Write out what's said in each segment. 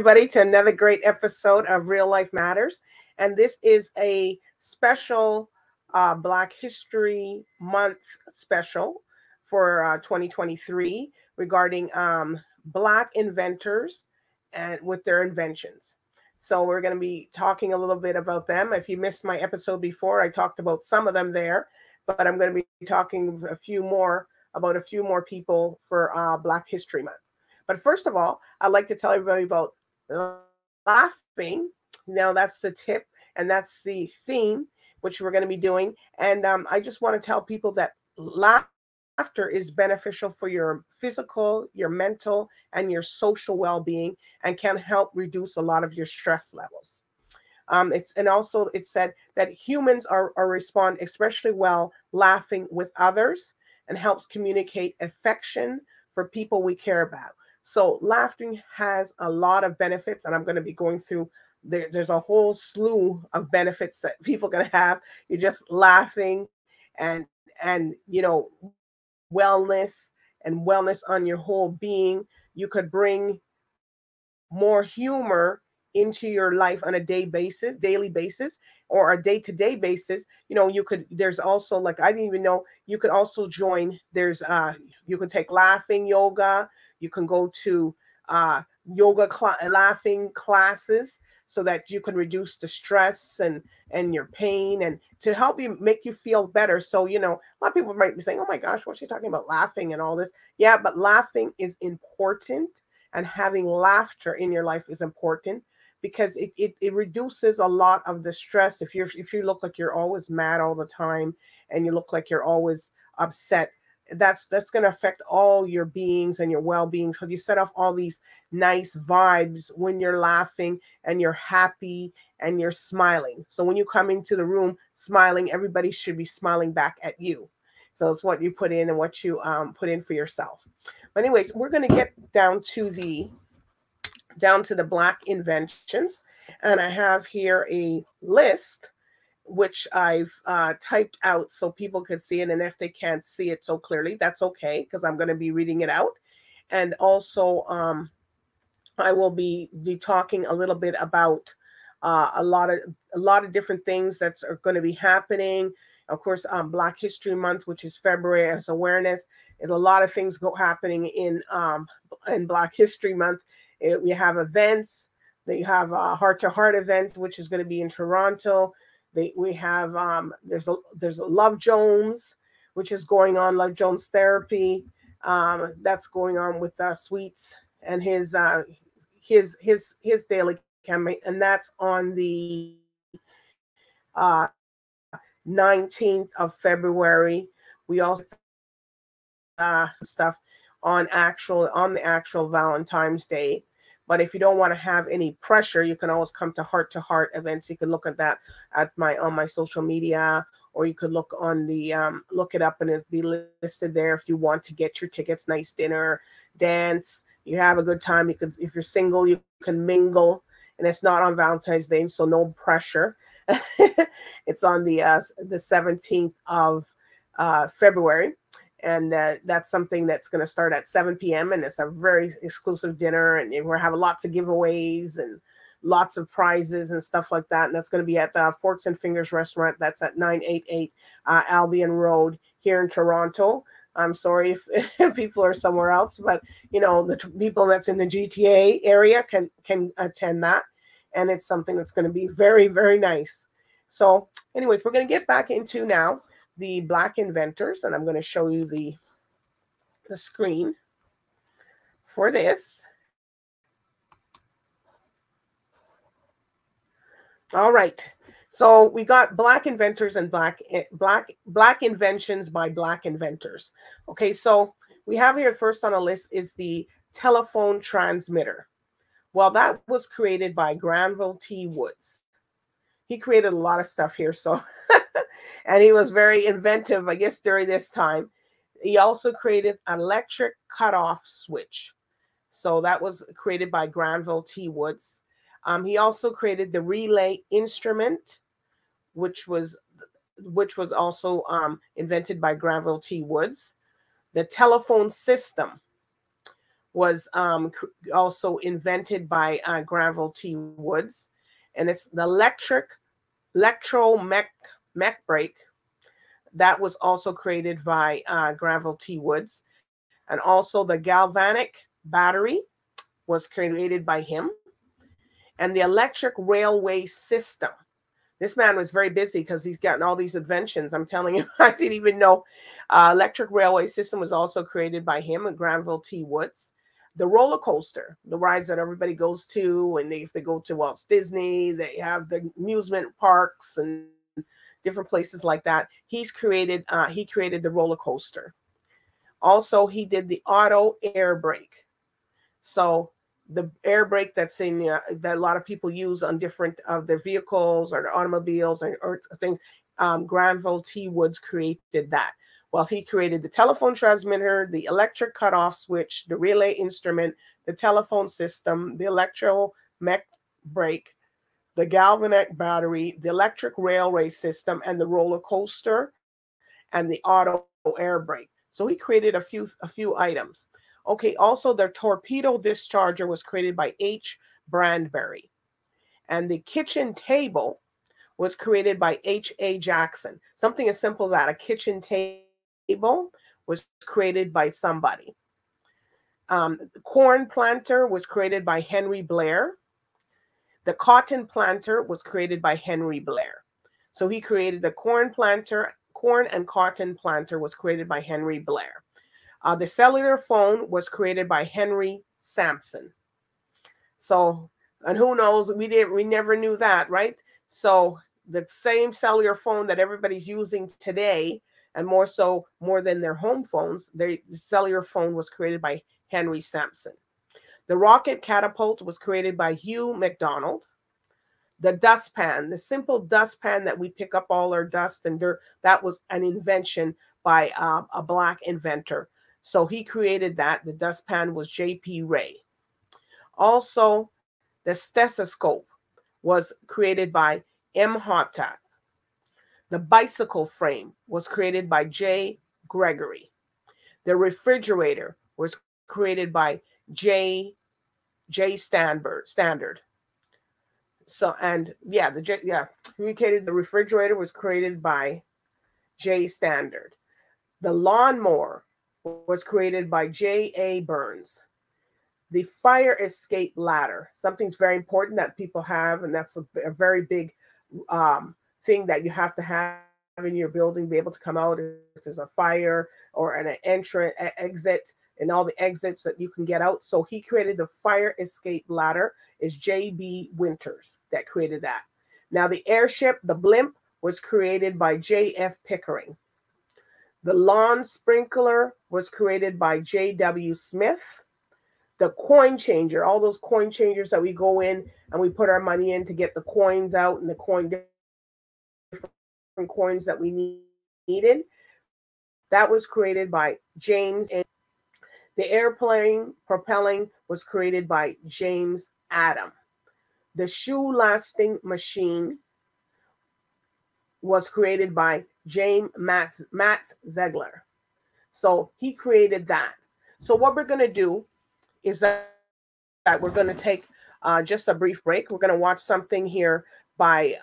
everybody, to another great episode of Real Life Matters. And this is a special Black History Month special for 2023 regarding Black inventors and with their inventions. So we're going to be talking a little bit about them. If you missed my episode before, I talked about some of them there, but I'm going to be talking a few more people for Black History Month. But first of all, I'd like to tell everybody about laughing. Now that's the tip and that's the theme, which we're going to be doing. And I just want to tell people that laughter is beneficial for your physical, your mental, and your social well-being, and can help reduce a lot of your stress levels. It's said that humans are respond especially well laughing with others, and helps communicate affection for people we care about. So laughing has a lot of benefits, and I'm going to be going through there's a whole slew of benefits that people are going to have. You're just laughing and wellness on your whole being. You could bring more humor into your life on a daily basis, or a day-to-day basis. There's also, like, I didn't even know, you could also join, you can take laughing yoga. You can go to laughing classes so that you can reduce the stress and your pain, and to help you make you feel better. So, a lot of people might be saying, oh my gosh, what's she talking about, laughing and all this? Yeah, but laughing is important, and having laughter in your life is important, because it reduces a lot of the stress. If you look like you're always mad all the time, and you look like you're always upset, that's going to affect all your beings and your well-being. So you set off all these nice vibes when you're laughing and you're happy and you're smiling. So when you come into the room smiling, everybody should be smiling back at you. So it's what you put in and what you put in for yourself. But anyways, we're going to get down to the Black inventions, and I have here a list which I've typed out so people could see it. And if they can't see it so clearly, that's okay, because I'm going to be reading it out. And also, I will be talking a little bit about a lot of different things that are going to be happening. Of course, Black History Month, which is February, as awareness. There's a lot of things happening in Black History Month. We have events. They have a heart-to-heart event, which is going to be in Toronto. We have there's a Love Jones, which is going on, Love Jones therapy. That's going on with Sweets and his daily campaign, and that's on the 19th of February. We also stuff on the actual Valentine's Day. But if you don't want to have any pressure, you can always come to heart events. You can look at that on my social media, or you could look it up and it'll be listed there if you want to get your tickets. Nice dinner, dance, you have a good time. You could, if you're single, you can mingle, and it's not on Valentine's Day, so no pressure. It's on the 17th of February. And that's something that's going to start at 7 p.m. And it's a very exclusive dinner. And we're having lots of giveaways and lots of prizes and stuff like that. And that's going to be at Forks and Fingers Restaurant. That's at 988 Albion Road here in Toronto. I'm sorry if people are somewhere else, but, the people that's in the GTA area can attend that. And it's something that's going to be very, very nice. So anyways, we're going to get back into now the Black inventors, and I'm going to show you the screen for this. All right, so we got Black inventors and Black inventions by Black inventors. Okay, so we have here first on the list is the telephone transmitter. Well, that was created by Granville T. Woods. He created a lot of stuff here, so and he was very inventive, I guess, during this time. He also created an electric cutoff switch. So that was created by Granville T. Woods. He also created the relay instrument, which was also invented by Granville T. Woods. The telephone system, was also invented by Granville T. Woods, and it's the electromech brake that was also created by Granville T. Woods, and also the galvanic battery was created by him, and the electric railway system. This man was very busy because he's gotten all these inventions. I'm telling you, I didn't even know. Electric railway system was also created by him and Granville T. Woods. The roller coaster, the rides that everybody goes to, and if they go to Walt Disney, they have the amusement parks and different places like that. He created the roller coaster. Also, he did the auto air brake. So the air brake that's in that a lot of people use on different of their vehicles or their automobiles or things. Granville T. Woods created that. Well, he created the telephone transmitter, the electric cutoff switch, the relay instrument, the telephone system, the electromech brake, the galvanic battery, the electric railway system, and the roller coaster, and the auto air brake. So he created a few items. Okay, also the torpedo discharger was created by H. Brandbury. And the kitchen table was created by H.A. Jackson. Something as simple as that, a kitchen table was created by somebody. The corn planter was created by Henry Blair. The cotton planter was created by Henry Blair. So he created the corn and cotton planter was created by Henry Blair. The cellular phone was created by Henry Sampson. So, and who knows, we never knew that, right? So the same cellular phone that everybody's using today, and more than their home phones, the cellular phone was created by Henry Sampson. The rocket catapult was created by Hugh McDonald. The dustpan, the simple dustpan that we pick up all our dust and dirt, that was an invention by a Black inventor. So he created that. The dustpan was J.P. Ray. Also, the stethoscope was created by M. Hoptat. The bicycle frame was created by J. Gregory. The refrigerator was created by J. Standard. So, and yeah, the refrigerator was created by J. Standard. The lawnmower was created by J.A. Burns. The fire escape ladder, something's very important that people have, and that's a very big thing that you have to have in your building, be able to come out if there's a fire or an exit, and all the exits that you can get out. So he created the fire escape ladder. Is J.B. Winters that created that. Now the airship, the blimp, was created by J.F. Pickering. The lawn sprinkler was created by J.W. Smith. The coin changer, all those coin changers that we go in and we put our money in to get the coins out and the different coins that we needed, that was created by James. The airplane propelling was created by James Adam. The shoe lasting machine was created by Matt Ziegler. So he created that. So what we're going to do is that we're going to take just a brief break. We're going to watch something here by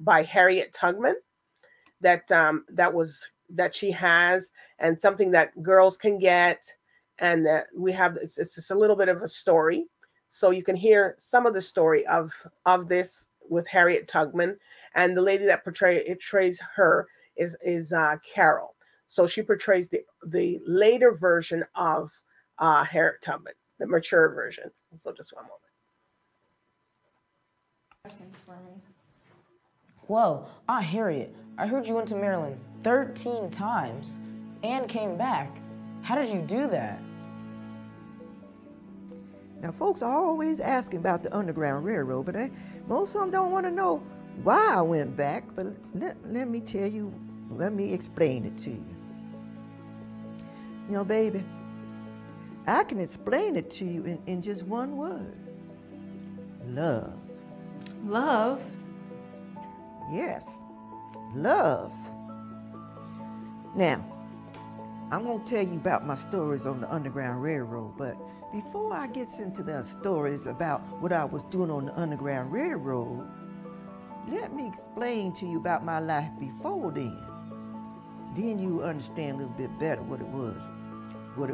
Harriet Tubman that she has, and something that girls can get, and we have it's just a little bit of a story, so you can hear some of the story of this with Harriet Tubman, and the lady that portrays her is Carol. So she portrays the later version of Harriet Tubman, the mature version. So just one moment. Questions for me. Whoa, Harriet, I heard you went to Maryland 13 times and came back. How did you do that? Now, folks are always asking about the Underground Railroad, but most of them don't want to know why I went back. But let me tell you, let me explain it to you. You know, baby, I can explain it to you in just one word. Love. Love? Yes, love. Now, I'm gonna tell you about my stories on the Underground Railroad, but before I get into the stories about what I was doing on the Underground Railroad, let me explain to you about my life before then. Then you understand a little bit better what it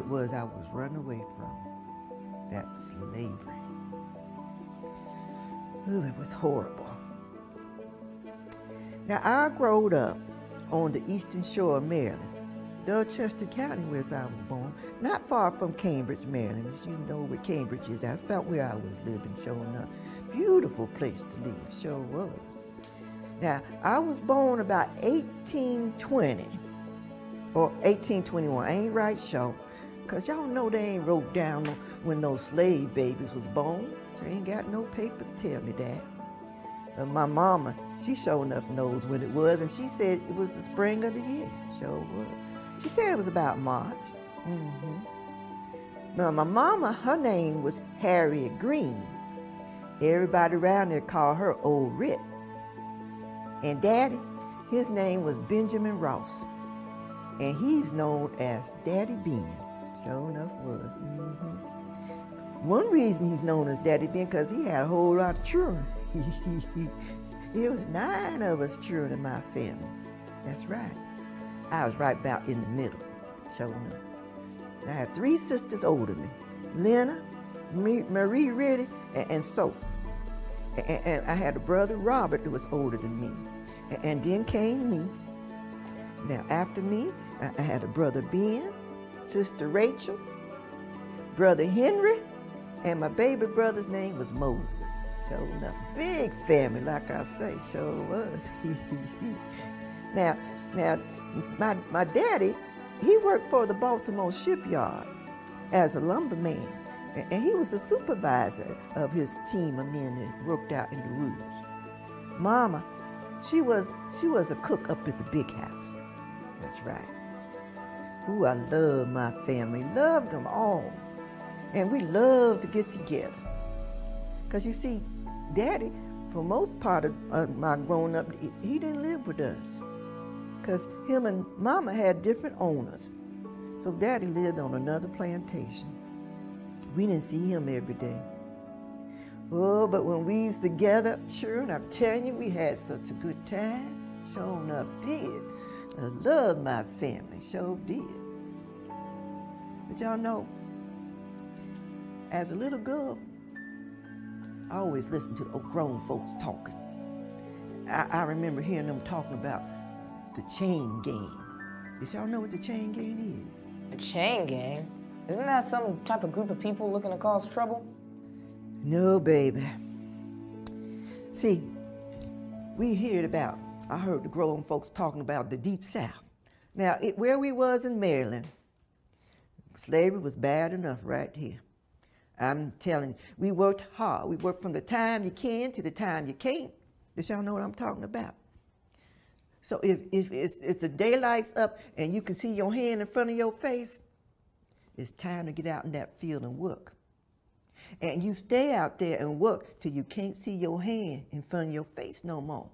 was I was running away from. That's slavery. Ooh, it was horrible. Now, I growed up on the eastern shore of Maryland, Dorchester County, where I was born, not far from Cambridge, Maryland. As you know where Cambridge is, that's about where I was living, showing up. Beautiful place to live, sure was. Now, I was born about 1820 or 1821. I ain't right sure, because y'all know they ain't wrote down when those slave babies was born. They ain't got no paper to tell me that. My mama, she sure enough knows when it was, and she said it was the spring of the year. Sure was. She said it was about March. Now, my mama, her name was Harriet Green. Everybody around there called her Old Rip. And Daddy, his name was Benjamin Ross. And he's known as Daddy Ben. Sure enough was. One reason he's known as Daddy Ben, because he had a whole lot of children. There was 9 of us children in my family. That's right. I was right about in the middle, sure enough. I had 3 sisters older than me, Lena, Marie Reddy, and Sophie. And I had a brother, Robert, that was older than me. And then came me. Now, after me, I had a brother, Ben, sister Rachel, brother Henry, and my baby brother's name was Moses. Sure enough, big family, like I say, sure was. Now, my daddy, he worked for the Baltimore shipyard as a lumberman, and he was the supervisor of his team of men that worked out in the woods. Mama, she was a cook up at the big house. That's right. Ooh, I love my family, loved them all, and we loved to get together. Because you see, Daddy, for most part of my growing up, he didn't live with us. Because him and Mama had different owners. So Daddy lived on another plantation. We didn't see him every day. Oh, but when we was together, sure, and I'm telling you, we had such a good time. Sure enough did. I love my family, sure did. But y'all know, as a little girl, I always listened to the grown folks talking. I remember hearing them talking about the chain gang. Did y'all know what the chain gang is? A chain gang? Isn't that some type of group of people looking to cause trouble? No, baby. See, I heard the grown folks talking about the Deep South. Now, where we was in Maryland, slavery was bad enough right here. I'm telling you, we worked hard. We worked from the time you can to the time you can't. Does y'all know what I'm talking about? So if the daylight's up and you can see your hand in front of your face, it's time to get out in that field and work. And you stay out there and work till you can't see your hand in front of your face no more.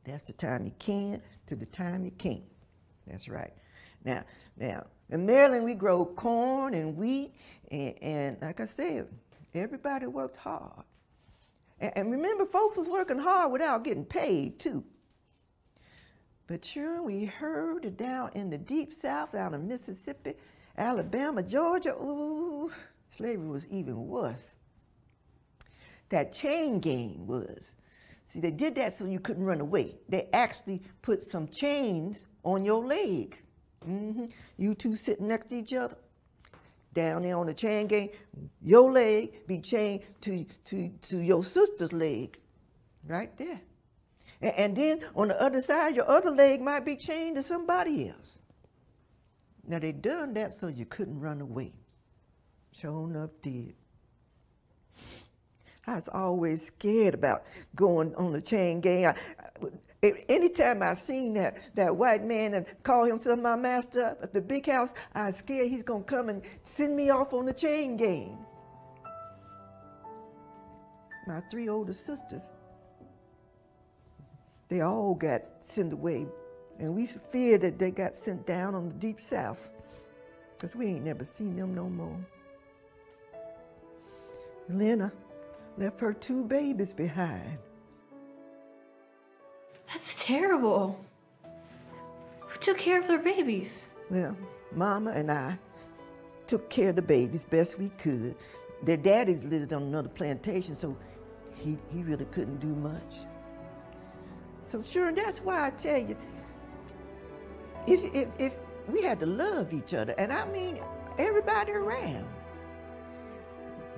That's the time you can to the time you can't. That's right. Now, in Maryland, we grow corn and wheat, and like I said, everybody worked hard. And remember, folks was working hard without getting paid, too. But sure, we heard it down in the Deep South, down in Mississippi, Alabama, Georgia, ooh, slavery was even worse. That chain gang was. See, they did that so you couldn't run away. They actually put some chains on your legs. You two sitting next to each other, down there on the chain gang, your leg be chained to your sister's leg, right there. And then on the other side, your other leg might be chained to somebody else. Now, they done that so you couldn't run away. Sure enough did. I was always scared about going on the chain gang. Anytime I seen that white man and call himself my master at the big house, I was scared he's going to come and send me off on the chain gang. My 3 older sisters, they all got sent away, and we feared that they got sent down on the Deep South. because we ain't never seen them no more. Lena left her 2 babies behind. That's terrible. Who took care of their babies? Well, Mama and I took care of the babies best we could. Their daddies lived on another plantation, so he really couldn't do much. So sure, that's why I tell you, if we had to love each other, and I mean everybody around.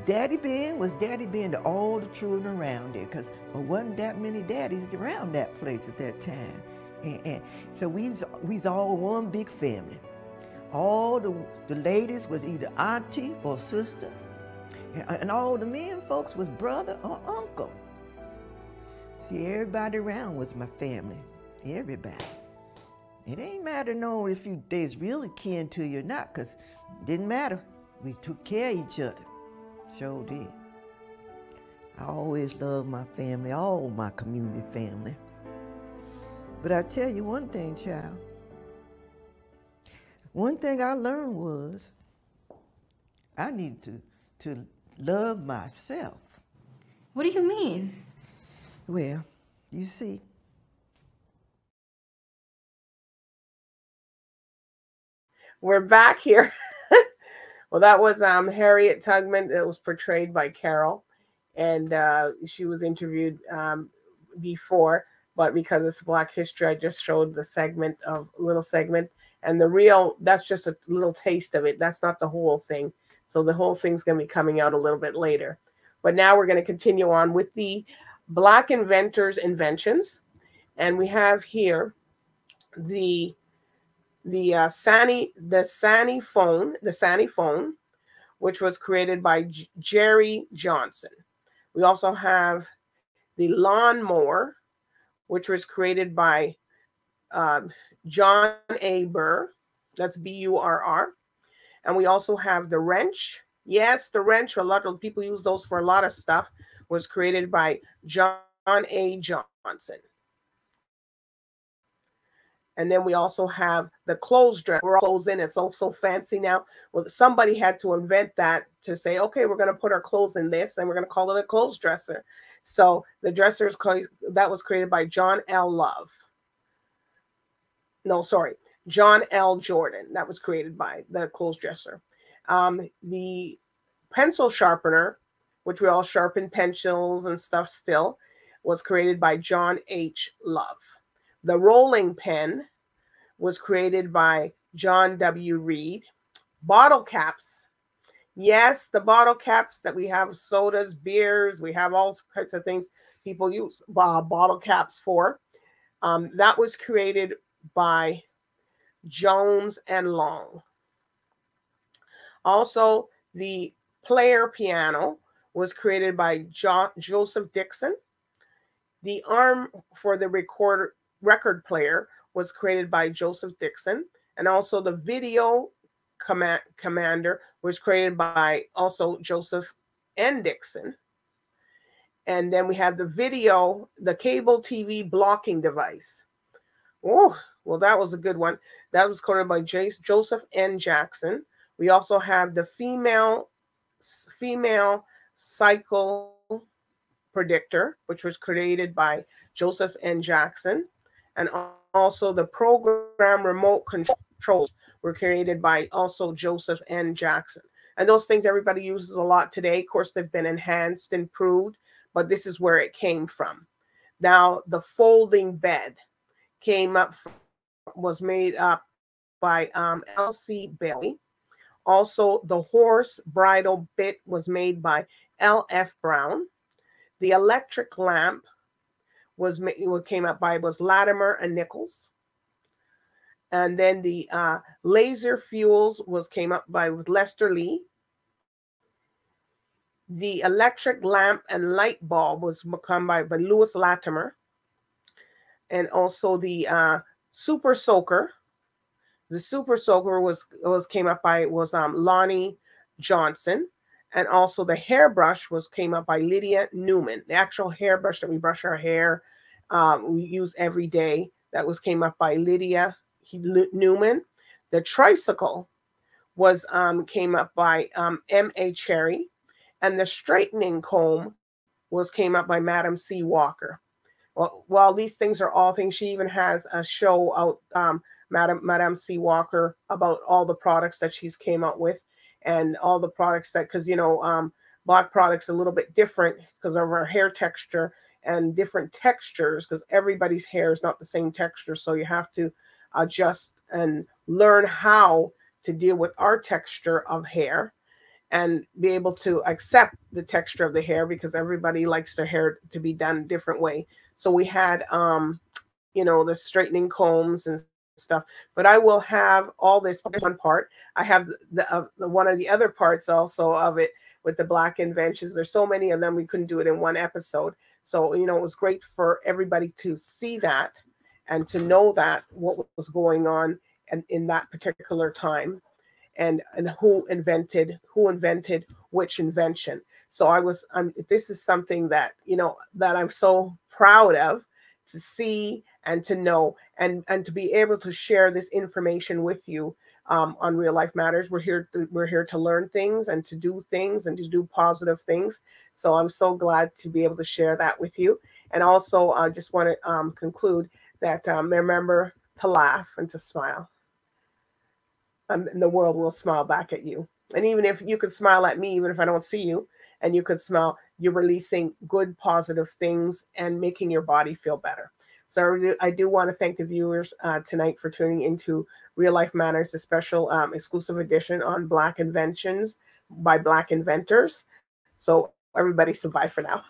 Daddy Ben was Daddy Ben to all the children around there, because there wasn't that many daddies around that place at that time. And so we's all one big family. All the ladies was either auntie or sister, and all the men folks was brother or uncle. See, everybody around was my family, everybody. It ain't matter no if they's really kin to you or not, because it didn't matter. We took care of each other. Sure did. I always loved my family, all my community family. But I tell you one thing, child. One thing I learned was I needed to love myself. What do you mean? Well, you see, we're back here. Well, that was Harriet Tubman. It was portrayed by Carol, and she was interviewed before, but because it's Black History, I just showed the little segment, and that's just a little taste of it. That's not the whole thing. So the whole thing's going to be coming out a little bit later. But now we're going to continue on with the Black inventors' inventions, and we have here the Sani phone, which was created by Jerry Johnson. We also have the lawnmower, which was created by John A. Burr. That's B-U-R-R. And we also have the wrench. Yes, the wrench. A lot of people use those for a lot of stuff. Was created by John A. Johnson. And then we also have the clothes dresser. We're all clothes in. It's so fancy now. Well, somebody had to invent that to say, okay, we're going to put our clothes in this, and we're going to call it a clothes dresser. So the dresser that was created by John L. Love. No, sorry, John L. Jordan. That was created by the clothes dresser. The pencil sharpener, which we all sharpen pencils and stuff still, was created by John H. Love. The rolling pen was created by John W. Reed. Bottle caps. Yes, the bottle caps that we have, sodas, beers, we have all kinds of things people use bottle caps for. That was created by Jones and Long. Also, the player piano was created by Joseph Dixon. The arm for the record player was created by Joseph Dixon, and also the video commander was created by also Joseph N. Dixon. And then we have the cable TV blocking device. Oh, well, that was a good one. That was created by Joseph N. Jackson. We also have the female cycle predictor, which was created by Joseph N. Jackson. And also the program remote controls were created by also Joseph N. Jackson. And those things everybody uses a lot today. Of course, they've been enhanced, improved, but this is where it came from. Now, the folding bed was made up by L.C. Bailey. Also, the horse bridle bit was made by L.F. Brown. The electric lamp was Latimer and Nichols. And then the laser fuels came up with Lester Lee. The electric lamp and light bulb was come by Louis Latimer. And also the super soaker. The super soaker came up by Lonnie Johnson. And also the hairbrush came up by Lydia Newman. The actual hairbrush that we brush our hair, we use every day. That came up by Lydia Newman. The tricycle was came up by M.A. Cherry, and the straightening comb was came up by Madam C. Walker. Well, these things are all things. She even has a show out, Madam C. Walker, about all the products that she's came out with, and all the products that, because black products a little bit different because of our hair texture and different textures, because everybody's hair is not the same texture, so you have to adjust and learn how to deal with our texture of hair and be able to accept the texture of the hair, because everybody likes their hair to be done a different way. So we had the straightening combs and stuff, but I will have all this one part. I have the one of the other parts also of it with the black inventions. There's so many of them, we couldn't do it in one episode. So it was great for everybody to see that and to know that what was going on and in that particular time, and who invented which invention. So this is something that that I'm so proud of, to see and to know, and to be able to share this information with you on Real Life Matters. We're here to learn things and to do things and to do positive things. So I'm so glad to be able to share that with you. And also I just want to conclude that remember to laugh and to smile. And the world will smile back at you. And even if you could smile at me, even if I don't see you, and you could smile, you're releasing good, positive things and making your body feel better. So I do want to thank the viewers tonight for tuning into Real Life Matters, a special exclusive edition on Black Inventions by Black Inventors. So everybody, so bye for now.